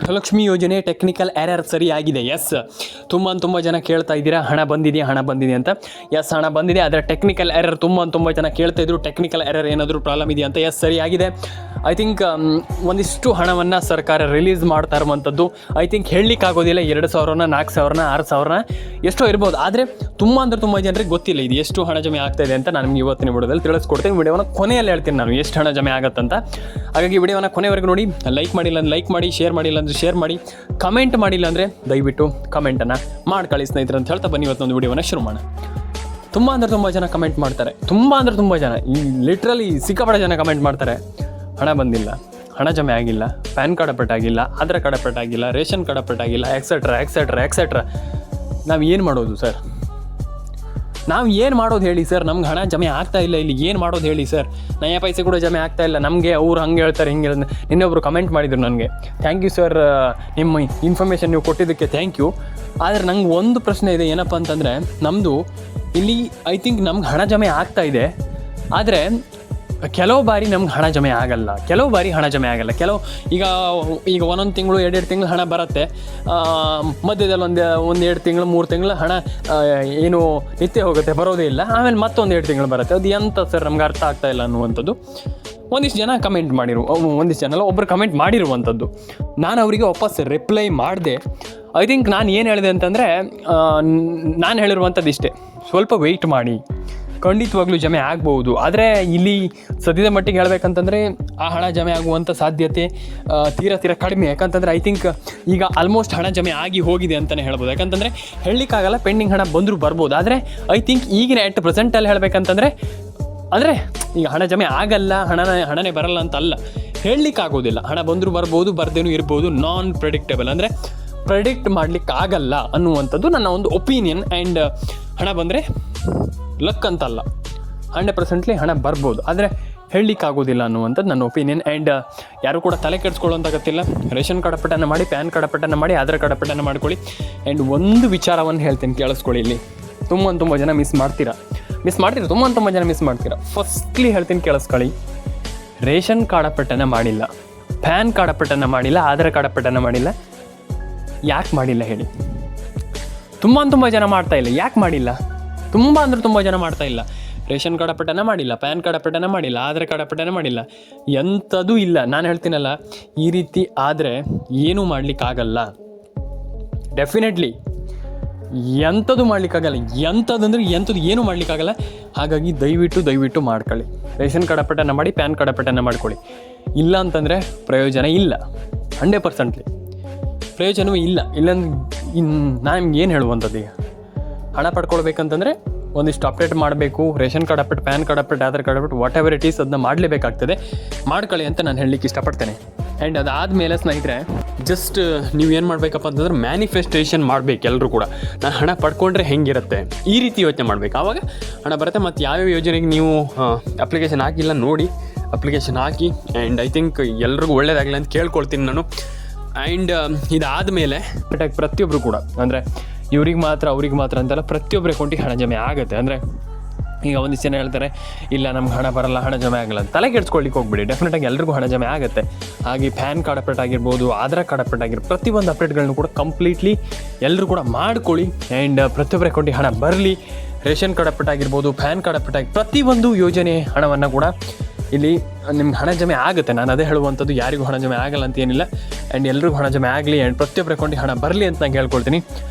ಗೃಹಲಕ್ಷ್ಮಿ ಯೋಜನೆ technical error ಸರಿಯಾಗಿದೆ. S, ತುಂಬ ಜನ ಕೇಳ್ತಾ ಇದ್ದೀರಾ ಹಣ ಬಂದಿದೆ ಅಂತ. ಎಸ್, ಹಣ ಬಂದಿದೆ, ಆದರೆ ಟೆಕ್ನಿಕಲ್ ಎರರ್ ತುಂಬ ಜನ ಕೇಳ್ತಾ ಇದ್ರು. ಟೆಕ್ನಿಕಲ್ ಎರರ್ ಏನಾದರೂ ಪ್ರಾಬ್ಲಮ್ ಇದೆಯಾ ಅಂತ. ಎಸ್, ಸರಿಯಾಗಿದೆ. ಐ ಥಿಂಕ್ ಒಂದಿಷ್ಟು ಹಣವನ್ನು ಸರ್ಕಾರ ರಿಲೀಸ್ ಮಾಡ್ತಾ ಇರುವಂಥದ್ದು. ಐ ಥಿಂಕ್ ಹೇಳಲಿಕ್ಕಾಗೋದಿಲ್ಲ, 2,000ನ 4,000ನ 6,000ನ ಎಷ್ಟೋ ಇರ್ಬೋದು. ಆದರೆ ತುಂಬ ಜನರಿಗೆ ಗೊತ್ತಿಲ್ಲ ಇದು ಎಷ್ಟು ಹಣ ಜಮೆ ಆಗ್ತಾ ಇದೆ ಅಂತ. ನಾನು ನಿಮ್ಗೆ ಇವತ್ತಿನ ವಿಡಿಯೋದಲ್ಲಿ ತಿಳಿಸ್ಕೊಡ್ತೀನಿ. ವಿಡಿಯೋನ ಕೊನೆಯಲ್ಲಿ ಹೇಳ್ತೀನಿ ನಾನು ಎಷ್ಟು ಹಣ ಜಮೆ ಆಗುತ್ತಂತ. ಹಾಗಾಗಿ ವಿಡಿಯೋನ ಕೊನೆವರೆಗೂ ನೋಡಿ. ಲೈಕ್ ಮಾಡಿಲ್ಲ ಅಂದರೆ ಲೈಕ್ ಮಾಡಿ, ಶೇರ್ ಮಾಡಿಲ್ಲ ಅಂದರೆ ಶೇರ್ ಮಾಡಿ, ಕಮೆಂಟ್ ಮಾಡಿಲ್ಲ ಅಂದರೆ ದಯವಿಟ್ಟು ಕಮೆಂಟನ್ನು ಮಾಡ್ಕೊಳ್ಳಿ ಸ್ನೇಹಿತರೆ ಅಂತ ಹೇಳ್ತಾ ಬನ್ನಿ ಇವತ್ತೊಂದು ವಿಡಿಯೋನ ಶುರು ಮಾಡೋಣ. ತುಂಬ ಜನ ಕಮೆಂಟ್ ಮಾಡ್ತಾರೆ. ತುಂಬ ಜನ, ಈ ಲಿಟ್ರಲಿ ಸಿಕ್ಕಾಪಟ್ಟೆ ಜನ ಕಮೆಂಟ್ ಮಾಡ್ತಾರೆ. ಹಣ ಬಂದಿಲ್ಲ, ಹಣ ಜಮೆ ಆಗಿಲ್ಲ, ಪ್ಯಾನ್ ಕಾರ್ಡ್ ಅಪ್ಡೇಟ್ ಆಗಿಲ್ಲ, ಆಧಾರ್ ಕಾರ್ಡ್ ಅಪ್ಡೇಟ್ ಆಗಿಲ್ಲ, ರೇಷನ್ ಕಾರ್ಡ್ ಅಪ್ಡೇಟ್ ಆಗಿಲ್ಲ, ಎಕ್ಸೆಟ್ರಾ. ನಾವು ಏನು ಮಾಡೋದು ಸರ್? ನಾವು ಏನು ಮಾಡೋದು ಹೇಳಿ ಸರ್? ನಮ್ಗೆ ಹಣ ಜಮೆ ಆಗ್ತಾ ಇಲ್ಲ, ಇಲ್ಲಿ ಏನು ಮಾಡೋದು ಹೇಳಿ ಸರ್? ನಯ ಪೈಸೆ ಕೂಡ ಜಮೆ ಆಗ್ತಾ ಇಲ್ಲ ನಮಗೆ. ಅವ್ರು ಹಂಗೆ ಹೇಳ್ತಾರೆ, ಹಿಂಗೆ ಹೇಳ್ತಾರೆ. ನಿನ್ನೆೊಬ್ಬರು ಕಮೆಂಟ್ ಮಾಡಿದ್ರು ನನಗೆ, ಥ್ಯಾಂಕ್ ಯು ಸರ್, ನಿಮ್ಮ ಇನ್ಫಾರ್ಮೇಷನ್ ನೀವು ಕೊಟ್ಟಿದ್ದಕ್ಕೆ ಥ್ಯಾಂಕ್ ಯು. ಆದರೆ ನಂಗೆ ಒಂದು ಪ್ರಶ್ನೆ ಇದೆ, ಏನಪ್ಪ ಅಂತಂದರೆ ನಮ್ಮದು ಇಲ್ಲಿ ಐ ಥಿಂಕ್ ನಮ್ಗೆ ಹಣ ಜಮೆ ಆಗ್ತಾ ಇದೆ, ಆದರೆ ಕೆಲವು ಬಾರಿ ನಮ್ಗೆ ಹಣ ಜಮೆ ಆಗಲ್ಲ. ಕೆಲವು ಈಗ ಒಂದೊಂದು ತಿಂಗಳು 2 ತಿಂಗಳು ಹಣ ಬರುತ್ತೆ. ಮಧ್ಯದಲ್ಲಿ ಒಂದು 2 ತಿಂಗಳು 3 ತಿಂಗಳು ಹಣ ಏನು ನಿತ್ಯ ಹೋಗುತ್ತೆ, ಬರೋದೇ ಇಲ್ಲ. ಆಮೇಲೆ ಮತ್ತೊಂದು 2 ತಿಂಗಳು ಬರುತ್ತೆ. ಅದು ಎಂತ ಸರ್ ನಮ್ಗೆ ಅರ್ಥ ಆಗ್ತಾ ಇಲ್ಲ ಅನ್ನುವಂಥದ್ದು ಒಂದಿಷ್ಟು ಜನ ಕಮೆಂಟ್ ಒಂದಿಷ್ಟು ಜನ ಒಬ್ಬರು ಕಮೆಂಟ್ ಮಾಡಿರುವಂಥದ್ದು. ನಾನು ಅವರಿಗೆ ವಾಪಸ್ ರಿಪ್ಲೈ ಮಾಡಿದೆ. ಐ ಥಿಂಕ್ ನಾನು ಏನು ಹೇಳಿದೆ ಅಂತಂದರೆ, ನಾನು ಹೇಳಿರುವಂಥದ್ದು ಇಷ್ಟೇ, ಸ್ವಲ್ಪ ವೆಯ್ಟ್ ಮಾಡಿ, ಖಂಡಿತವಾಗ್ಲೂ ಜಮೆ ಆಗ್ಬೋದು. ಆದರೆ ಇಲ್ಲಿ ಸದ್ಯದ ಮಟ್ಟಿಗೆ ಹೇಳಬೇಕಂತಂದರೆ ಆ ಹಣ ಜಮೆ ಆಗುವಂಥ ಸಾಧ್ಯತೆ ತೀರಾ ಕಡಿಮೆ. ಯಾಕಂತಂದರೆ ಐ ಥಿಂಕ್ ಈಗ ಆಲ್ಮೋಸ್ಟ್ ಹಣ ಜಮೆ ಆಗಿ ಹೋಗಿದೆ ಅಂತಲೇ ಹೇಳ್ಬೋದು. ಯಾಕಂತಂದರೆ ಹೇಳಲಿಕ್ಕಾಗಲ್ಲ, ಪೆಂಡಿಂಗ್ ಹಣ ಬಂದರೂ ಬರ್ಬೋದು. ಆದರೆ ಐ ಥಿಂಕ್ ಈಗಿನ ಎಟ್ ಪ್ರೆಸೆಂಟಲ್ಲಿ ಹೇಳಬೇಕಂತಂದರೆ ಅಂದರೆ ಈಗ ಹಣ ಜಮೆ ಆಗಲ್ಲ, ಹಣನೇ ಬರಲ್ಲ ಅಂತ ಅಲ್ಲ, ಹೇಳಲಿಕ್ಕಾಗೋದಿಲ್ಲ. ಹಣ ಬಂದರೂ ಬರ್ಬೋದು, ಬರ್ದೇನೂ ಇರ್ಬೋದು. ನಾನ್ ಪ್ರೆಡಿಕ್ಟೇಬಲ್ ಅಂದರೆ ಪ್ರೆಡಿಕ್ಟ್ ಮಾಡಲಿಕ್ಕಾಗಲ್ಲ ಅನ್ನುವಂಥದ್ದು ನನ್ನ ಒಂದು ಒಪಿನಿಯನ್. ಆ್ಯಂಡ್ ಹಣ ಬಂದರೆ ಲಕ್ ಅಂತಲ್ಲ, 100% ಹಣ ಬರ್ಬೋದು, ಆದರೆ ಹೇಳಲಿಕ್ಕಾಗೋದಿಲ್ಲ ಅನ್ನುವಂಥದ್ದು ನನ್ನ ಒಪಿನಿಯನ್. ಆ್ಯಂಡ್ ಯಾರು ಕೂಡ ತಲೆ ಕೆಡಿಸ್ಕೊಳ್ಳೋಂತಾಗತ್ತಿಲ್ಲ. ರೇಷನ್ ಕಾರ್ಡ್ ಅಪ್ಡೇಟನ್ನು ಮಾಡಿ, ಪ್ಯಾನ್ ಕಾರ್ಡ್ ಅಪ್ಡೇಟನ್ನು ಮಾಡಿ, ಆಧಾರ್ ಕಾರ್ಡ್ ಅಪ್ಡೇಟನ್ನು ಮಾಡ್ಕೊಳ್ಳಿ. ಆ್ಯಂಡ್ ಒಂದು ವಿಚಾರವನ್ನು ಹೇಳ್ತೀನಿ, ಕೇಳಿಸ್ಕೊಳ್ಳಿ. ಇಲ್ಲಿ ತುಂಬ ಜನ ಮಿಸ್ ಮಾಡ್ತೀರಾ. ತುಂಬ ಜನ ಮಿಸ್ ಮಾಡ್ತೀರಾ. ಫಸ್ಟ್ಲಿ ಹೇಳ್ತೀನಿ, ಕೇಳಿಸ್ಕೊಳ್ಳಿ. ರೇಷನ್ ಕಾರ್ಡ್ ಅಪ್ಡೇಟನ್ನು ಮಾಡಿಲ್ಲ, ಪ್ಯಾನ್ ಕಾರ್ಡ್ ಅಪ್ಡೇಟನ್ನು ಮಾಡಿಲ್ಲ, ಆಧಾರ್ ಕಾರ್ಡ್ ಅಪ್ಡೇಟನ್ನು ಮಾಡಿಲ್ಲ. ಯಾಕೆ ಮಾಡಿಲ್ಲ ಹೇಳಿ? ತುಂಬ ಜನ ಮಾಡ್ತಾ ಇಲ್ಲ. ಯಾಕೆ ಮಾಡಿಲ್ಲ? ತುಂಬ ಜನ ಮಾಡ್ತಾ ಇಲ್ಲ. ರೇಷನ್ ಕಾರ್ಡ್ ಅಪ್ಡೇಟನ್ನು ಮಾಡಿಲ್ಲ, ಪ್ಯಾನ್ ಕಾರ್ಡ್ ಅಪ್ಡೇಟನ್ನು ಮಾಡಿಲ್ಲ, ಆಧಾರ್ ಕಾರ್ಡ್ ಅಪ್ಡೇಟನ್ನು ಮಾಡಿಲ್ಲ, ಎಂಥದೂ ಇಲ್ಲ. ನಾನು ಹೇಳ್ತೀನಲ್ಲ, ಈ ರೀತಿ ಆದರೆ ಏನೂ ಮಾಡಲಿಕ್ಕಾಗಲ್ಲ. ಡೆಫಿನೆಟ್ಲಿ ಎಂಥದ್ದು ಮಾಡಲಿಕ್ಕಾಗಲ್ಲ. ಎಂಥದ್ದು ಏನೂ ಮಾಡಲಿಕ್ಕಾಗಲ್ಲ. ಹಾಗಾಗಿ ದಯವಿಟ್ಟು ಮಾಡ್ಕೊಳ್ಳಿ. ರೇಷನ್ ಕಾರ್ಡ್ ಅಪ್ಡೇಟನ್ನು ಮಾಡಿ, ಪ್ಯಾನ್ ಕಾರ್ಡ್ ಅಪ್ಡೇಟನ್ನು ಮಾಡ್ಕೊಳ್ಳಿ. ಇಲ್ಲ ಅಂತಂದರೆ ಪ್ರಯೋಜನ ಇಲ್ಲ, 100% ಪ್ರಯೋಜನವೂ ಇಲ್ಲ. ಇಲ್ಲಾಂದ್ರೆ ನಾನು ನಿಮ್ಗೆ ಏನು ಹೇಳುವಂಥದ್ದು, ಈಗ ಹಣ ಪಡ್ಕೊಳ್ಬೇಕಂತಂದರೆ ಒಂದಿಷ್ಟು ಅಪ್ಡೇಟ್ ಮಾಡಬೇಕು. Ration card update, PAN card update, Aadhaar card update, what ever it is, ಅದನ್ನ ಮಾಡಲೇಬೇಕಾಗ್ತದೆ. ಮಾಡ್ಕೊಳ್ಳಿ ಅಂತ ನಾನು ಹೇಳಲಿಕ್ಕೆ ಇಷ್ಟಪಡ್ತೇನೆ. ಆ್ಯಂಡ್ ಅದಾದಮೇಲೆ ಸ್ನೇಹಿತರೆ, ಜಸ್ಟ್ ನೀವು ಏನು ಮಾಡಬೇಕಪ್ಪ ಅಂತಂದ್ರೆ ಮ್ಯಾನಿಫೆಸ್ಟೇಷನ್ ಮಾಡಬೇಕು. ಎಲ್ಲರೂ ಕೂಡ ನಾನು ಹಣ ಪಡ್ಕೊಂಡ್ರೆ ಹೆಂಗಿರುತ್ತೆ ಈ ರೀತಿ ಯೋಚನೆ ಮಾಡಬೇಕು. ಆವಾಗ ಹಣ ಬರುತ್ತೆ. ಮತ್ತು ಯಾವ್ಯಾವ ಯೋಜನೆಗೆ ನೀವು ಅಪ್ಲಿಕೇಶನ್ ಹಾಕಿಲ್ಲ ನೋಡಿ, application hockey. And I think ಎಲ್ರಿಗೂ ಒಳ್ಳೇದಾಗಲಿ ಅಂತ ಕೇಳ್ಕೊಳ್ತೀನಿ ನಾನು. ಆ್ಯಂಡ್ ಇದಾದಮೇಲೆ ಪ್ರತಿಯೊಬ್ಬರು ಕೂಡ, ಅಂದರೆ ಅವ್ರಿಗೆ ಮಾತ್ರ ಅಂತೆಲ್ಲ ಪ್ರತಿಯೊಬ್ಬರ ಅಕೌಂಟಿಗೆ ಹಣ ಜಮೆ ಆಗುತ್ತೆ. ಅಂದರೆ ಈಗ ಒಂದಿಷ್ಟು ಜನ ಹೇಳ್ತಾರೆ, ಇಲ್ಲ ನಮ್ಗೆ ಹಣ ಬರಲ್ಲ, ಹಣ ಜಮೆ ಆಗಲ್ಲ ಅಂತ. ತಲೆ ಕೆಡ್ಸ್ಕೊಳ್ಳಿಕ್ಕೆ ಹೋಗ್ಬಿಡಿ. ಡೆಫಿನೆಟಾಗಿ ಎಲ್ರಿಗೂ ಹಣ ಜಮೆ ಆಗುತ್ತೆ. ಹಾಗೆ ಪ್ಯಾನ್ ಕಾರ್ಡ್ ಅಪ್ಡೇಟ್ ಆಗಿರ್ಬೋದು, ಆಧಾರ್ ಕಾರ್ಡ್ ಅಪ್ಡೇಟ್ ಆಗಿರ್ಬೋದು, ಪ್ರತಿಯೊಂದು ಅಪ್ಡೇಟ್ಗಳನ್ನು ಕೂಡ ಕಂಪ್ಲೀಟ್ಲಿ ಎಲ್ಲರೂ ಕೂಡ ಮಾಡ್ಕೊಳ್ಳಿ. ಆ್ಯಂಡ್ ಪ್ರತಿಯೊಬ್ಬರ ಅಕೌಂಟಿಗೆ ಹಣ ಬರಲಿ. ರೇಷನ್ ಕಾರ್ಡ್ ಅಪ್ಡೇಟ್ ಆಗಿರ್ಬೋದು, ಪ್ಯಾನ್ ಕಾರ್ಡ್ ಅಪ್ಡೇಟ್ ಪ್ರತಿಯೊಂದು ಯೋಜನೆ ಹಣವನ್ನು ಕೂಡ ಇಲ್ಲಿ ನಿಮ್ಗೆ ಹಣ ಜಮೆ ಆಗುತ್ತೆ. ನಾನು ಅದೇ ಹೇಳುವಂಥದ್ದು, ಯಾರಿಗೂ ಹಣ ಜಮೆ ಆಗಲ್ಲ ಅಂತ ಏನಿಲ್ಲ. ಆ್ಯಂಡ್ ಎಲ್ರಿಗೂ ಹಣ ಜಮೆ ಆಗಲಿ, ಆ್ಯಂಡ್ ಪ್ರತಿಯೊಬ್ಬರ ಅಕೌಂಟಿಗೆ ಹಣ ಬರಲಿ ಅಂತ ನಾನು ಹೇಳ್ಕೊಳ್ತೀನಿ.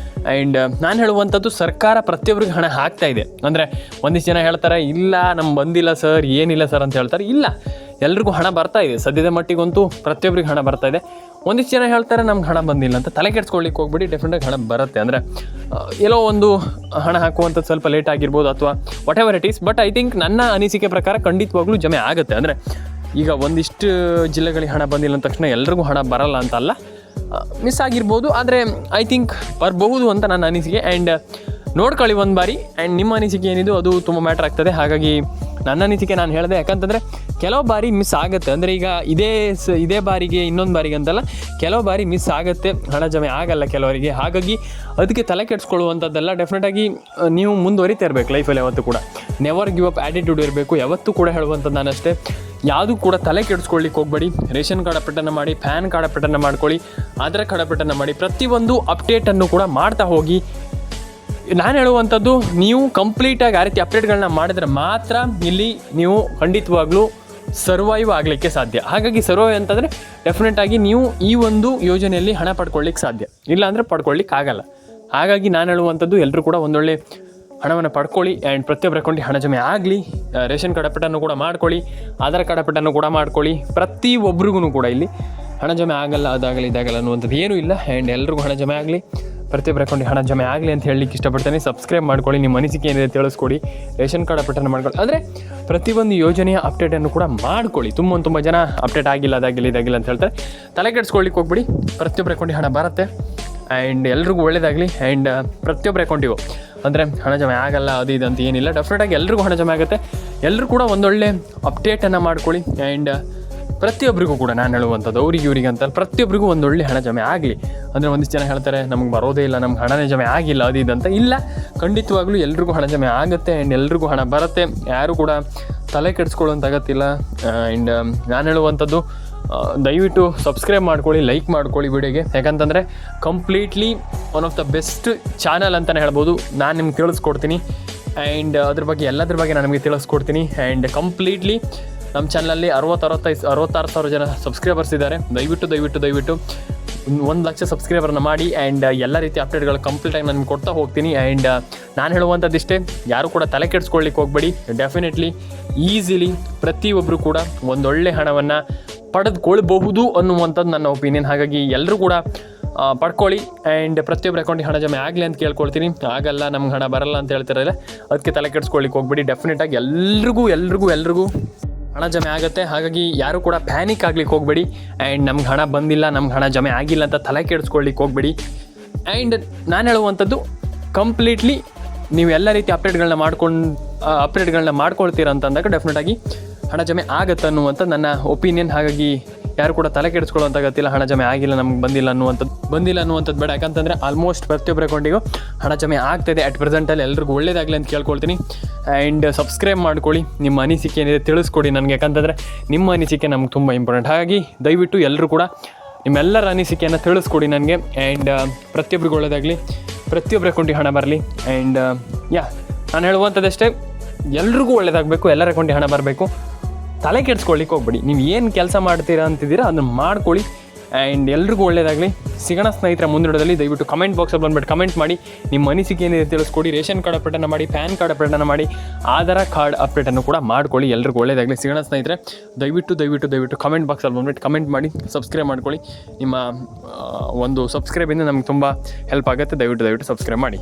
ಆ್ಯಂಡ್ ನಾನು ಹೇಳುವಂಥದ್ದು, ಸರ್ಕಾರ ಪ್ರತಿಯೊಬ್ಬರಿಗೆ ಹಣ ಹಾಕ್ತಾ ಇದೆ. ಅಂದರೆ ಒಂದಿಷ್ಟು ಜನ ಹೇಳ್ತಾರೆ, ಇಲ್ಲ ನಮ್ಗೆ ಬಂದಿಲ್ಲ ಸರ್, ಏನಿಲ್ಲ ಸರ್ ಅಂತ ಹೇಳ್ತಾರೆ. ಇಲ್ಲ, ಎಲ್ರಿಗೂ ಹಣ ಬರ್ತಾ ಇದೆ. ಸದ್ಯದ ಮಟ್ಟಿಗಂತೂ ಪ್ರತಿಯೊಬ್ಬರಿಗೆ ಹಣ ಬರ್ತಾ ಇದೆ. ಒಂದಿಷ್ಟು ಜನ ಹೇಳ್ತಾರೆ ನಮ್ಗೆ ಹಣ ಬಂದಿಲ್ಲ ಅಂತ. ತಲೆ ಕೆಡ್ಸ್ಕೊಳ್ಳಿಕ್ಕೆ ಹೋಗ್ಬಿಡಿ. ಡೆಫಿನೆಟಾಗಿ ಹಣ ಬರುತ್ತೆ. ಅಂದರೆ ಎಲ್ಲೋ ಒಂದು ಹಣ ಹಾಕುವಂಥದ್ದು ಸ್ವಲ್ಪ ಲೇಟ್ ಆಗಿರ್ಬೋದು, ಅಥವಾ what ever it is. But I think ನನ್ನ ಅನಿಸಿಕೆ ಪ್ರಕಾರ ಖಂಡಿತವಾಗ್ಲೂ ಜಮೆ ಆಗುತ್ತೆ. ಅಂದರೆ ಈಗ ಒಂದಿಷ್ಟು ಜಿಲ್ಲೆಗಳಿಗೆ ಹಣ ಬಂದಿಲ್ಲ ಅಂದ ತಕ್ಷಣ ಎಲ್ರಿಗೂ ಹಣ ಬರಲ್ಲ ಅಂತ ಅಲ್ಲ, ಮಿಸ್ ಆಗಿರ್ಬೋದು. ಆದರೆ ಐ ಥಿಂಕ್ ಬರಬಹುದು ಅಂತ ನನ್ನ ಅನಿಸಿಕೆ. ಆ್ಯಂಡ್ ನೋಡ್ಕೊಳ್ಳಿ ಒಂದು ಬಾರಿ. ಆ್ಯಂಡ್ ನಿಮ್ಮ ಅನಿಸಿಕೆ ಏನಿದು ಅದು ತುಂಬ ಮ್ಯಾಟ್ರ್ ಆಗ್ತದೆ. ಹಾಗಾಗಿ ನನ್ನ ಅನಿಸಿಕೆ ನಾನು ಹೇಳಿದೆ. ಯಾಕಂತಂದರೆ ಕೆಲವು ಬಾರಿ ಮಿಸ್ ಆಗುತ್ತೆ. ಅಂದರೆ ಈಗ ಇದೇ ಬಾರಿಗೆ ಇನ್ನೊಂದು ಬಾರಿಗೆ ಅಂತಲ್ಲ, ಕೆಲವು ಬಾರಿ ಮಿಸ್ ಆಗುತ್ತೆ, ಹಣ ಜಮೆ ಆಗಲ್ಲ ಕೆಲವರಿಗೆ. ಹಾಗಾಗಿ ಅದಕ್ಕೆ ತಲೆ ಕೆಡಿಸ್ಕೊಳ್ಳುವಂಥದ್ದೆಲ್ಲ. ಡೆಫಿನೆಟಾಗಿ ನೀವು ಮುಂದುವರಿತಾ ಇರಬೇಕು ಲೈಫಲ್ಲಿ. ಯಾವತ್ತೂ ಕೂಡ ನೆವರ್ ಗಿವ್ ಅಪ್ ಆ್ಯಟಿಟ್ಯೂಡ್ ಇರಬೇಕು. ಯಾವತ್ತೂ ಕೂಡ ಹೇಳುವಂಥದ್ದು ನಾನಷ್ಟೇ, ಯಾವುದು ಕೂಡ ತಲೆ ಕೆಡಿಸ್ಕೊಳ್ಳಿಕ್ಕೆ ಹೋಗಬೇಡಿ. ರೇಷನ್ ಕಾರ್ಡ್ ಅಪ್ಡೇಟನ್ನು ಮಾಡಿ, ಪ್ಯಾನ್ ಕಾರ್ಡ್ ಅಪ್ಡೇಟನ್ನು ಮಾಡ್ಕೊಳ್ಳಿ, ಆಧಾರ್ ಕಾರ್ಡ್ ಅಪ್ಡೇಟನ್ನು ಮಾಡಿ, ಪ್ರತಿಯೊಂದು ಅಪ್ಡೇಟನ್ನು ಕೂಡ ಮಾಡ್ತಾ ಹೋಗಿ. ನಾನು ಹೇಳುವಂಥದ್ದು, ನೀವು ಕಂಪ್ಲೀಟಾಗಿ ಆ ರೀತಿ ಅಪ್ಡೇಟ್ಗಳನ್ನ ಮಾಡಿದ್ರೆ ಮಾತ್ರ ಇಲ್ಲಿ ನೀವು ಖಂಡಿತವಾಗ್ಲೂ ಸರ್ವೈವ್ ಆಗಲಿಕ್ಕೆ ಸಾಧ್ಯ. ಹಾಗಾಗಿ ಸರ್ವೈವ್ ಅಂತಂದರೆ ಡೆಫಿನೆಟಾಗಿ ನೀವು ಈ ಒಂದು ಯೋಜನೆಯಲ್ಲಿ ಹಣ ಪಡ್ಕೊಳ್ಳಿಕ್ಕೆ ಸಾಧ್ಯ, ಇಲ್ಲಾಂದರೆ ಪಡ್ಕೊಳ್ಳಿಕ್ಕೆ ಆಗಲ್ಲ. ಹಾಗಾಗಿ ನಾನು ಹೇಳುವಂಥದ್ದು, ಎಲ್ಲರೂ ಕೂಡ ಒಂದೊಳ್ಳೆ ಹಣವನ್ನು ಪಡ್ಕೊಳ್ಳಿ ಆ್ಯಂಡ್ ಪ್ರತಿಯೊಬ್ಬರ ಅಕೌಂಟಿಗೆ ಹಣ ಜಮೆ ಆಗಲಿ. ರೇಷನ್ ಕಾರ್ಡ್ ಅಪ್ಡೇಟನ್ನು ಕೂಡ ಮಾಡ್ಕೊಳ್ಳಿ, ಆಧಾರ್ ಕಾರ್ಡ್ ಅಪ್ಡೇಟನ್ನು ಕೂಡ ಮಾಡ್ಕೊಳ್ಳಿ. ಪ್ರತಿಯೊಬ್ಬರಿಗೂ ಕೂಡ ಇಲ್ಲಿ ಹಣ ಜಮೆ ಆಗಲ್ಲ, ಅದಾಗಲಿ ಇದಾಗಲ್ಲ ಅನ್ನುವಂಥದ್ದು ಏನೂ ಇಲ್ಲ. ಆ್ಯಂಡ್ ಎಲ್ರಿಗೂ ಹಣ ಜಮೆ ಆಗಲಿ, ಪ್ರತಿಯೊಬ್ಬರ ಅಕೌಂಟಿಗೆ ಹಣ ಜಮೆ ಆಗಲಿ ಅಂತ ಹೇಳಲಿಕ್ಕೆ ಇಷ್ಟಪಡ್ತೇನೆ. ಸಬ್ಸ್ಕ್ರೈಬ್ ಮಾಡ್ಕೊಳ್ಳಿ, ನಿಮ್ಮ ಅನಿಸಿಕೆ ಏನಿದೆ ತಿಳಿಸ್ಕೊಡಿ. ರೇಷನ್ ಕಾರ್ಡ್ ಅಪ್ಡೇಟನ್ನು ಮಾಡ್ಕೊಳ್ಳಿ, ಅಂದರೆ ಪ್ರತಿಯೊಂದು ಯೋಜನೆಯ ಅಪ್ಡೇಟನ್ನು ಕೂಡ ಮಾಡ್ಕೊಳ್ಳಿ. ತುಂಬ ಜನ ಅಪ್ಡೇಟ್ ಆಗಿಲ್ಲ, ಅದಾಗಿಲ್ಲ ಅಂತ ಹೇಳ್ತಾರೆ. ತಲೆ ಕೆಡಿಸ್ಕೊಳ್ಳಿಕ್ಕೆ ಹೋಗ್ಬಿಡಿ. ಪ್ರತಿಯೊಬ್ಬರ ಅಕೌಂಟಿಗೆ ಹಣ ಬರುತ್ತೆ ಆ್ಯಂಡ್ ಎಲ್ರಿಗೂ ಒಳ್ಳೆಯದಾಗಲಿ. ಆ್ಯಂಡ್ ಪ್ರತಿಯೊಬ್ಬರ ಅಕೌಂಟಿಗೂ ಅಂದರೆ ಹಣ ಜಮೆ ಆಗಲ್ಲ ಅದು ಇದು ಅಂತ ಏನಿಲ್ಲ, ಡೆಫಿನೆಟಾಗಿ ಎಲ್ರಿಗೂ ಹಣ ಜಮೆ ಆಗುತ್ತೆ. ಎಲ್ಲರೂ ಕೂಡ ಒಂದೊಳ್ಳೆ ಅಪ್ಡೇಟನ್ನು ಮಾಡ್ಕೊಳ್ಳಿ. ಆ್ಯಂಡ್ ಪ್ರತಿಯೊಬ್ಬರಿಗೂ ಕೂಡ ನಾನು ಹೇಳುವಂಥದ್ದು, ಇವರಿಗೆ ಅಂತ ಪ್ರತಿಯೊಬ್ಬರಿಗೂ ಒಂದೊಳ್ಳೆ ಹಣ ಜಮೆ ಆಗಲಿ. ಅಂದರೆ ಒಂದಿಷ್ಟು ಜನ ಹೇಳ್ತಾರೆ ನಮ್ಗೆ ಬರೋದೇ ಇಲ್ಲ, ನಮ್ಗೆ ಹಣನೇ ಜಮೆ ಆಗಿಲ್ಲ ಅದು ಇದು ಅಂತ. ಇಲ್ಲ, ಖಂಡಿತವಾಗ್ಲೂ ಎಲ್ರಿಗೂ ಹಣ ಜಮೆ ಆಗುತ್ತೆ ಆ್ಯಂಡ್ ಎಲ್ರಿಗೂ ಹಣ ಬರುತ್ತೆ. ಯಾರೂ ಕೂಡ ತಲೆ ಕೆಡಿಸ್ಕೊಳ್ಳೋಂಥ ಅಗತ್ತಿಲ್ಲ. ಆ್ಯಂಡ್ ನಾನು ಹೇಳುವಂಥದ್ದು, ದಯವಿಟ್ಟು ಸಬ್ಸ್ಕ್ರೈಬ್ ಮಾಡ್ಕೊಳ್ಳಿ, ಲೈಕ್ ಮಾಡ್ಕೊಳ್ಳಿ ವಿಡಿಯೋಗೆ. ಯಾಕಂತಂದರೆ completely one of the best channel ಅಂತಲೇ ಹೇಳ್ಬೋದು. ನಾನು ನಿಮ್ಗೆ ತಿಳಿಸ್ಕೊಡ್ತೀನಿ ಆ್ಯಂಡ್ ಅದ್ರ ಬಗ್ಗೆ ಎಲ್ಲದ್ರ ಬಗ್ಗೆ ನಾನು ನಿಮಗೆ ತಿಳಿಸ್ಕೊಡ್ತೀನಿ. ಆ್ಯಂಡ್ ಕಂಪ್ಲೀಟ್ಲಿ ನಮ್ಮ ಚಾನಲಲ್ಲಿ 66 ಸಾವಿರ ಜನ ಸಬ್ಸ್ಕ್ರೈಬರ್ಸ್ ಇದ್ದಾರೆ. ದಯವಿಟ್ಟು 1 ಲಕ್ಷ ಸಬ್ಸ್ಕ್ರೈಬರ್ನ ಮಾಡಿ. ಆ್ಯಂಡ್ ಎಲ್ಲ ರೀತಿ ಅಪ್ಡೇಟ್ಗಳು ಕಂಪ್ಲೀಟಾಗಿ ನಾನು ಕೊಡ್ತಾ ಹೋಗ್ತೀನಿ. ಆ್ಯಂಡ್ ನಾನು ಹೇಳುವಂಥದ್ದಿಷ್ಟೇ, ಯಾರು ಕೂಡ ತಲೆ ಕೆಡಿಸ್ಕೊಳ್ಳಿಕ್ಕೆ ಹೋಗಬೇಡಿ. ಡೆಫಿನೆಟ್ಲಿ ಈಸಿಲಿ ಪ್ರತಿಯೊಬ್ಬರು ಕೂಡ ಒಂದೊಳ್ಳೆ ಹಣವನ್ನು ಪಡೆದುಕೊಳ್ಬಹುದು ಅನ್ನುವಂಥದ್ದು ನನ್ನ ಒಪಿನಿಯನ್. ಹಾಗಾಗಿ ಎಲ್ಲರೂ ಕೂಡ ಪಡ್ಕೊಳ್ಳಿ ಆ್ಯಂಡ್ ಪ್ರತಿಯೊಬ್ಬರ ಅಕೌಂಟಿಗೆ ಹಣ ಜಮೆ ಆಗಲಿ ಅಂತ ಕೇಳ್ಕೊಳ್ತೀನಿ. ಆಗಲ್ಲ, ನಮ್ಗೆ ಹಣ ಬರಲ್ಲ ಅಂತ ಹೇಳ್ತಿರಲ್ಲ, ಅದಕ್ಕೆ ತಲೆ ಕೆಡಿಸ್ಕೊಳ್ಳಿಕ್ಕೆ ಹೋಗ್ಬೇಡಿ. ಡೆಫಿನೆಟಾಗಿ ಎಲ್ರಿಗೂ ಹಣ ಜಮೆ ಆಗುತ್ತೆ. ಹಾಗಾಗಿ ಯಾರು ಕೂಡ ಪ್ಯಾನಿಕ್ ಆಗ್ಲಿಕ್ಕೆ ಹೋಗಬೇಡಿ. ಆ್ಯಂಡ್ ನಮ್ಗೆ ಹಣ ಬಂದಿಲ್ಲ, ನಮ್ಗೆ ಹಣ ಜಮೆ ಆಗಿಲ್ಲ ಅಂತ ತಲೆ ಕೆಡಿಸ್ಕೊಳ್ಳಿಕ್ಕೆ ಹೋಗಬೇಡಿ. ಆ್ಯಂಡ್ ನಾನು ಹೇಳುವಂಥದ್ದು, ಕಂಪ್ಲೀಟ್ಲಿ ನೀವು ಎಲ್ಲ ರೀತಿ ಅಪ್ಡೇಟ್ಗಳನ್ನ ಮಾಡ್ಕೊಳ್ತೀರ ಅಂತಂದಾಗ ಡೆಫಿನೆಟಾಗಿ ಹಣ ಜಮೆ ಆಗುತ್ತೆ ಅನ್ನುವಂಥ ನನ್ನ ಒಪಿನಿಯನ್. ಹಾಗಾಗಿ ಯಾರು ಕೂಡ ತಲೆ ಕೆಡಿಸ್ಕೊಳ್ಳೋಂಥ ಗೊತ್ತಿಲ್ಲ, ಹಣ ಜಮೆ ಆಗಿಲ್ಲ, ನಮ್ಗೆ ಬಂದಿಲ್ಲ ಅನ್ನುವಂಥದ್ದು ಬೇಡ. ಯಾಕಂತಂದರೆ ಆಲ್ಮೋಸ್ಟ್ ಪ್ರತಿಯೊಬ್ಬರ ಅಕೌಂಟಿಗೂ ಹಣ ಜಮೆ ಆಗ್ತಾಯಿದೆ ಅಟ್ ಪ್ರೆಸೆಂಟಲ್ಲಿ. ಎಲ್ರಿಗೂ ಒಳ್ಳೇದಾಗಲಿ ಅಂತ ಕೇಳ್ಕೊಳ್ತೀನಿ. ಆ್ಯಂಡ್ ಸಬ್ಸ್ಕ್ರೈಬ್ ಮಾಡ್ಕೊಳ್ಳಿ, ನಿಮ್ಮ ಅನಿಸಿಕೆ ಏನಿದೆ ತಿಳಿಸ್ಕೊಡಿ ನನಗೆ. ಯಾಕಂತಂದರೆ ನಿಮ್ಮ ಅನಿಸಿಕೆ ನಮ್ಗೆ ತುಂಬ ಇಂಪಾರ್ಟೆಂಟ್. ಹಾಗಾಗಿ ದಯವಿಟ್ಟು ಎಲ್ಲರೂ ಕೂಡ ನಿಮ್ಮೆಲ್ಲರ ಅನಿಸಿಕೆಯನ್ನು ತಿಳಿಸ್ಕೊಡಿ ನನಗೆ. ಆ್ಯಂಡ್ ಪ್ರತಿಯೊಬ್ಬರಿಗೂ ಒಳ್ಳೇದಾಗಲಿ, ಪ್ರತಿಯೊಬ್ಬರ ಅಕೌಂಟಿಗೆ ಹಣ ಬರಲಿ. ಆ್ಯಂಡ್ ನಾನು ಹೇಳುವಂಥದ್ದಷ್ಟೇ, ಎಲ್ರಿಗೂ ಒಳ್ಳೇದಾಗಬೇಕು, ಎಲ್ಲರ ಅಕೌಂಟಿಗೆ ಹಣ ಬರಬೇಕು. ತಲೆ ಕೆಡಿಸ್ಕೊಳ್ಳಿಕ್ಕೆ ಹೋಗ್ಬೇಡಿ. ನೀವು ಏನು ಕೆಲಸ ಮಾಡ್ತೀರಾ ಅಂತಿದ್ದೀರಾ ಅದನ್ನು ಮಾಡ್ಕೊಳ್ಳಿ. ಆ್ಯಂಡ್ ಎಲ್ರಿಗೂ ಒಳ್ಳೇದಾಗಲಿ. ಸಿಗೋಣ ಸ್ನೇಹಿತರ ಮುಂದಿಡೋದಲ್ಲಿ. ದಯವಿಟ್ಟು ಕಮೆಂಟ್ ಬಾಕ್ಸಲ್ಲಿ ಬಂದುಬಿಟ್ಟು ಕಮೆಂಟ್ ಮಾಡಿ, ನಿಮ್ಮ ಅನಿಸಿಕೆ ಏನಿದೆ ತಿಳಿಸ್ಕೊಡಿ. ರೇಷನ್ ಕಾರ್ಡ್ ಅಪ್ಡೇಟನ್ನು ಮಾಡಿ, ಪ್ಯಾನ್ ಕಾರ್ಡ್ ಅಪ್ಡೇಟನ್ನು ಮಾಡಿ, ಆಧಾರ್ ಕಾರ್ಡ್ ಅಪ್ಡೇಟನ್ನು ಕೂಡ ಮಾಡ್ಕೊಳ್ಳಿ. ಎಲ್ರಿಗೂ ಒಳ್ಳೇದಾಗಲಿ. ಸಿಗೋಣ ಸ್ನೇಹಿತರೆ. ದಯವಿಟ್ಟು ಕಮೆಂಟ್ ಬಾಕ್ಸಲ್ಲಿ ಬಂದುಬಿಟ್ಟು ಕಮೆಂಟ್ ಮಾಡಿ, ಸಬ್ಸ್ಕ್ರೈಬ್ ಮಾಡ್ಕೊಳ್ಳಿ. ನಿಮ್ಮ ಒಂದು ಸಬ್ಸ್ಕ್ರೈಬಿಂದ ನಮಗೆ ತುಂಬ ಹೆಲ್ಪ್ ಆಗುತ್ತೆ. ದಯವಿಟ್ಟು ಸಬ್ಸ್ಕ್ರೈಬ್ ಮಾಡಿ.